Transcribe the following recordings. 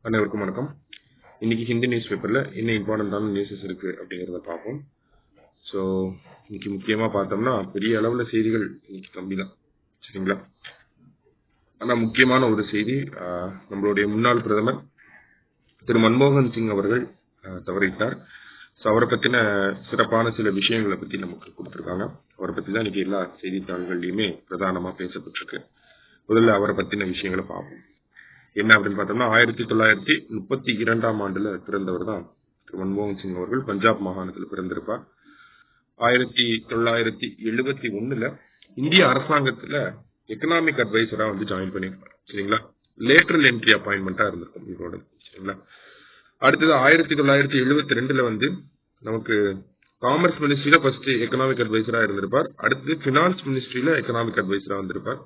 அனைவருக்கும் வணக்கம். இன்னைக்கு ஹிந்தி நியூஸ் பேப்பர்ல என்ன இம்பார்ட்டன்டான நியூஸஸ் இருக்கு அப்படிங்கறத பார்ப்போம். ஸோ இன்னைக்கு முக்கியமா பார்த்தோம்னா பெரிய அளவுல செய்திகள் இன்னைக்கு கம்மி தான், சரிங்களா? ஆனா முக்கியமான ஒரு செய்தி, நம்மளுடைய முன்னாள் பிரதமர் திரு மன்மோகன் சிங் அவர்கள் தவறிட்டார். ஸோ அவரை பத்தின சிறப்பான சில விஷயங்களை பத்தி நமக்கு கொடுத்திருக்காங்க. அவரை பத்தி தான் இன்னைக்கு எல்லா செய்தித்தாள்கள்லயுமே பிரதானமா பேசப்பட்டிருக்கு. முதல்ல அவரை பத்தின விஷயங்களை பார்ப்போம். என்ன அப்படின்னு பார்த்தோம்னா 1932 பிறந்தவர் தான் திரு மன்மோகன் சிங் அவர்கள். பஞ்சாப் மாகாணத்தில் பிறந்திருப்பார். 1971 இந்திய அரசாங்கத்துல எக்கனாமிக் அட்வைசரா ஜாயின் பண்ணிருப்பார், சரிங்களா? லேட்டரல் என்ட்ரி அப்பாயின்மெண்டா இருந்திருக்கும் இவரோட, சரிங்களா? அடுத்தது 1972 நமக்கு காமர்ஸ் மினிஸ்ட்ரியில ஃபர்ஸ்ட் எக்கனாமிக் அட்வைசரா இருந்திருப்பார். அடுத்து பினான்ஸ் மினிஸ்ட்ரியில எக்கனாமிக் அட்வைசரா வந்திருப்பார்.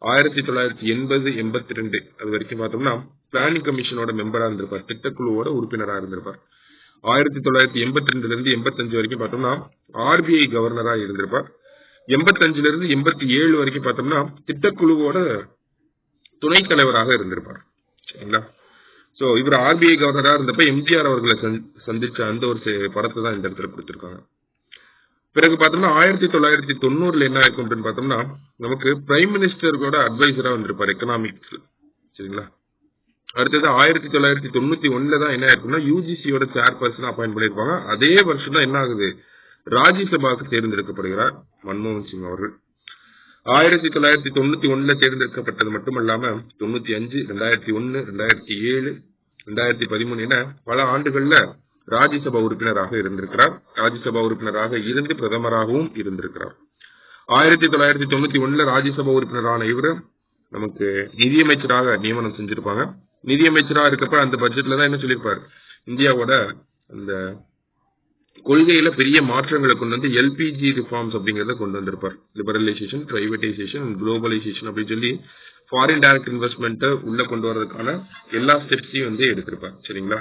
1982 அது வரைக்கும் பார்த்தோம்னா பிளானிங் கமிஷனோட மெம்பரா இருந்திருப்பார், திட்டக்குழுவோட உறுப்பினரா இருந்திருப்பார். 1982 85 வரைக்கும் பார்த்தோம்னா ஆர்பிஐ கவர்னரா இருந்திருப்பார். 85 87 வரைக்கும் பார்த்தோம்னா திட்டக்குழுவோட துணைத் தலைவராக இருந்திருப்பார், சரிங்களா? சோ இவர் ஆர்பிஐ கவர்னரா இருந்தப்ப எம்ஜிஆர் அவர்களை சந்திச்ச அந்த ஒரு படத்தை தான் இந்த இடத்துல கொடுத்திருக்காங்க. பிறகு பார்த்தோம்னா 1990 என்ன ஆயிருக்கும் அப்படின்னு பார்த்தோம்னா நமக்கு பிரைம் மினிஸ்டரோட அட்வைசரா வந்திருப்பார் எக்கனாமிக்ஸ், சரிங்களா? அடுத்தது 1991 தான் என்ன ஆயிருக்கும்னா யூஜிசியோட சேர்பர்சன் அப்பாயிண்ட் பண்ணிருப்பாங்க. அதே வருஷம் தான் என்ன ஆகுது, ராஜ்யசபாவுக்கு தேர்ந்தெடுக்கப்படுகிறார் மன்மோகன் சிங் அவர்கள். 1991 தேர்ந்தெடுக்கப்பட்டது மட்டுமல்லாம 95, 2001, 2007, 2013 என பல ஆண்டுகள்ல ராஜ்யசபா உறுப்பினராக இருந்திருக்கிறார். ராஜ்யசபா உறுப்பினராக இருந்து பிரதமராகவும் இருந்திருக்கிறார். 1991 ராஜ்யசபா உறுப்பினரான இவர் நமக்கு நிதியமைச்சராக நியமனம் செஞ்சிருப்பாங்க. நிதியமைச்சராக இருக்கப்ப அந்த பட்ஜெட்ல தான் என்ன சொல்லியிருப்பார், இந்தியாவோட அந்த கொள்கையில பெரிய மாற்றங்களை கொண்டு எல்பிஜி ரிஃபார்ம்ஸ் அப்படிங்கறத கொண்டு வந்திருப்பார். லிபரலைசேஷன், பிரைவேடைசேஷன், குளோபலைசேஷன் அப்படின்னு சொல்லி ஃபாரின் டைரக்ட் இன்வெஸ்ட்மெண்ட் உள்ள கொண்டு வரதுக்கான எல்லா ஸ்டெப்ஸையும் எடுத்திருப்பார், சரிங்களா?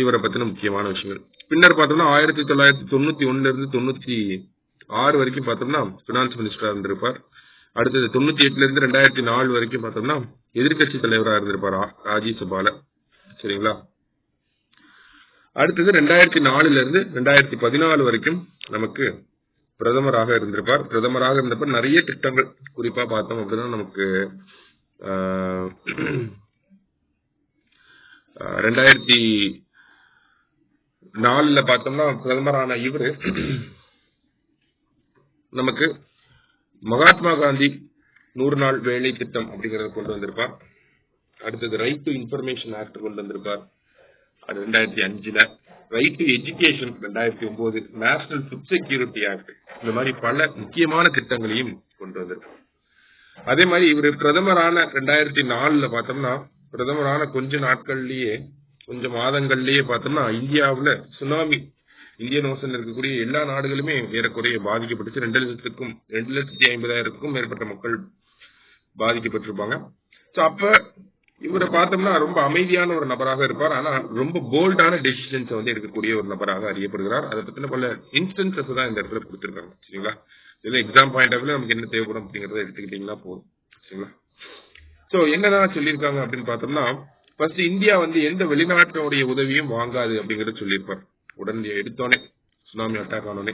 இவரை பத்தின முக்கியமான விஷயங்கள். பின்னர் பார்த்தோம்னா 1991 96 வரைக்கும் பார்த்தோம்னா பினான்ஸ் மினிஸ்டரா இருந்திருப்பார். அடுத்தது 98 2004 வரைக்கும் பார்த்தோம்னா எதிர்கட்சி தலைவராக இருந்திருப்பார் ராஜ்யசபால, சரிங்களா? அடுத்தது 2004 2014 வரைக்கும் நமக்கு பிரதமராக இருந்திருப்பார். பிரதமராக இருந்தப்ப நிறைய திட்டங்கள் குறிப்பா பார்த்தோம் அப்படின்னா நமக்கு 2004 பார்த்தோம்னா பிரதமரான இவரு நமக்கு மகாத்மா காந்தி 100 நாள் வேலை திட்டம் அப்படிங்கறத கொண்டு வந்திருப்பார். அடுத்தது ரைட் டு இன்ஃபர்மேஷன் ஆக்ட் கொண்டு வந்திருப்பார் 2005. Right to education 2009, national food security act, இந்த மாதிரி பல முக்கியமான திட்டங்களையும் கொண்டு வந்திருப்பார். அதே மாதிரி இவர் பிரதமரான 2004 பார்த்தோம்னா பிரதமரான கொஞ்ச நாட்கள்லயே கொஞ்ச மாதங்கள்லயே பார்த்தோம்னா இந்தியாவுல சுனாமி, இந்தியன் ஓசன்ல இருக்கக்கூடிய எல்லா நாடுகளுமே ஏறக்குறைய பாதிக்கப்பட்டுச்சு. 2,50,000க்கும் மேற்பட்ட மக்கள் பாதிக்கப்பட்டிருப்பாங்க. அப்ப இவரை பார்த்தோம்னா ரொம்ப அமைதியான ஒரு நபராக இருப்பார். ஆனா ரொம்ப போல்டான டெசிஷன்ஸ் எடுக்கக்கூடிய ஒரு நபராக அறியப்படுகிறார். அதை பத்தின பல இன்ஸ்டன்சஸ் தான் இந்த இடத்துல கொடுத்திருக்காங்க, சரிங்களா? இதுல எக்ஸாம் பாயிண்ட் ஆஃப் வியூல நமக்கு என்ன தேவைப்படும் அப்படிங்கறத எடுத்துக்கிட்டீங்கன்னா போதும், சரிங்களா? சோ என்னதான் சொல்லியிருக்காங்க அப்படின்னு பார்த்தோம்னா ஃபர்ஸ்ட் இந்தியா எந்த வெளிநாட்டுடைய உதவியும் வாங்காது அப்படிங்கறத சொல்லியிருப்பார் உடனே எடுத்தோடனே சுனாமி அட்டாக் ஆனோடனே.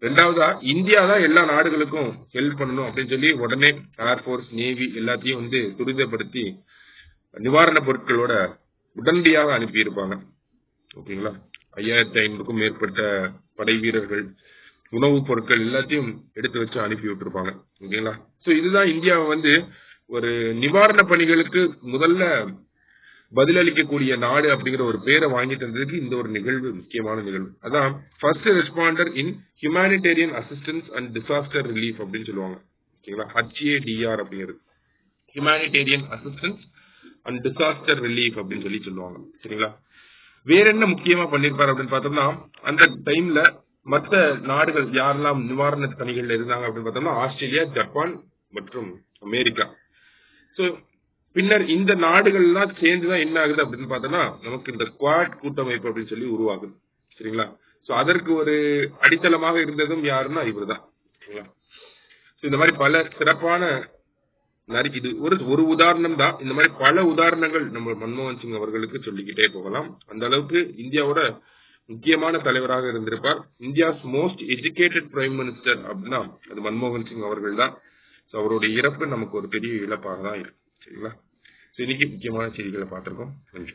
ரெண்டாவதா இந்தியா தான் எல்லா நாடுகளுக்கும் ஹெல்ப் பண்ணணும் அப்படின்னு சொல்லி உடனே ஏர்போர்ஸ், நேவி எல்லாத்தையும் துரிதப்படுத்தி நிவாரண பொருட்களோட உடனடியாக அனுப்பி இருப்பாங்க, ஓகேங்களா? 5500க்கும் மேற்பட்ட படை வீரர்கள், உணவுப் பொருட்கள் எல்லாத்தையும் எடுத்து வச்சு அனுப்பி விட்டுருப்பாங்க, ஓகேங்களா? சோ இதுதான் இந்தியாவை ஒரு நிவாரண பணிகளுக்கு முதல்ல பதிலளிக்கக்கூடிய நாடு அப்படிங்கிற ஒரு பேரை வாங்கி தந்ததுக்கு இந்த ஒரு நிகழ்வு முக்கியமான நிகழ்வு. அதான் first responder in humanitarian assistance and disaster relief அப்படின்னு சொல்லுவாங்க, ஓகேங்களா? HADR அப்படிங்கிறது humanitarian assistance and disaster relief அப்படின்னு சொல்லி சொல்லுவாங்க, சரிங்களா? வேற என்ன முக்கியமா பண்ணிருப்பாரு அப்படின்னு பார்த்தோம்னா அந்த டைம்ல மற்ற நாடுகள் யாரெல்லாம் நிவாரண பணிகள்ல இருந்தாங்க அப்படின்னு பார்த்தோம்னா ஆஸ்திரேலியா, ஜப்பான் மற்றும் அமெரிக்கா. சோ பின்னர் இந்த நாடுகள்லாம் சேர்ந்துதான் என்ன ஆகுது அப்படின்னு பார்த்தோம்னா நமக்கு இந்த குவாட் கூட்டமைப்பு அப்படின்னு சொல்லி உருவாகுது, சரிங்களா? சோ அதற்கு ஒரு அடித்தளமாக இருந்ததும் யாருன்னா இவர் தான், சரிங்களா? இந்த மாதிரி பல சிறப்பான இது ஒரு உதாரணம் தான். இந்த மாதிரி பல உதாரணங்கள் நம்ம மன்மோகன் சிங் அவர்களுக்கு சொல்லிக்கிட்டே போகலாம். அந்த அளவுக்கு இந்தியாவோட முக்கியமான தலைவராக இருந்திருப்பார். India's most educated prime minister அப்படின்னா அது மன்மோகன் சிங் அவர்கள் தான். அவருடைய இறப்பு நமக்கு ஒரு பெரிய இழப்பாக தான் இருக்கு. சரிங்களா? இன்னைக்கு முக்கியமான செய்திகளை பார்த்திருக்கோம். நன்றி.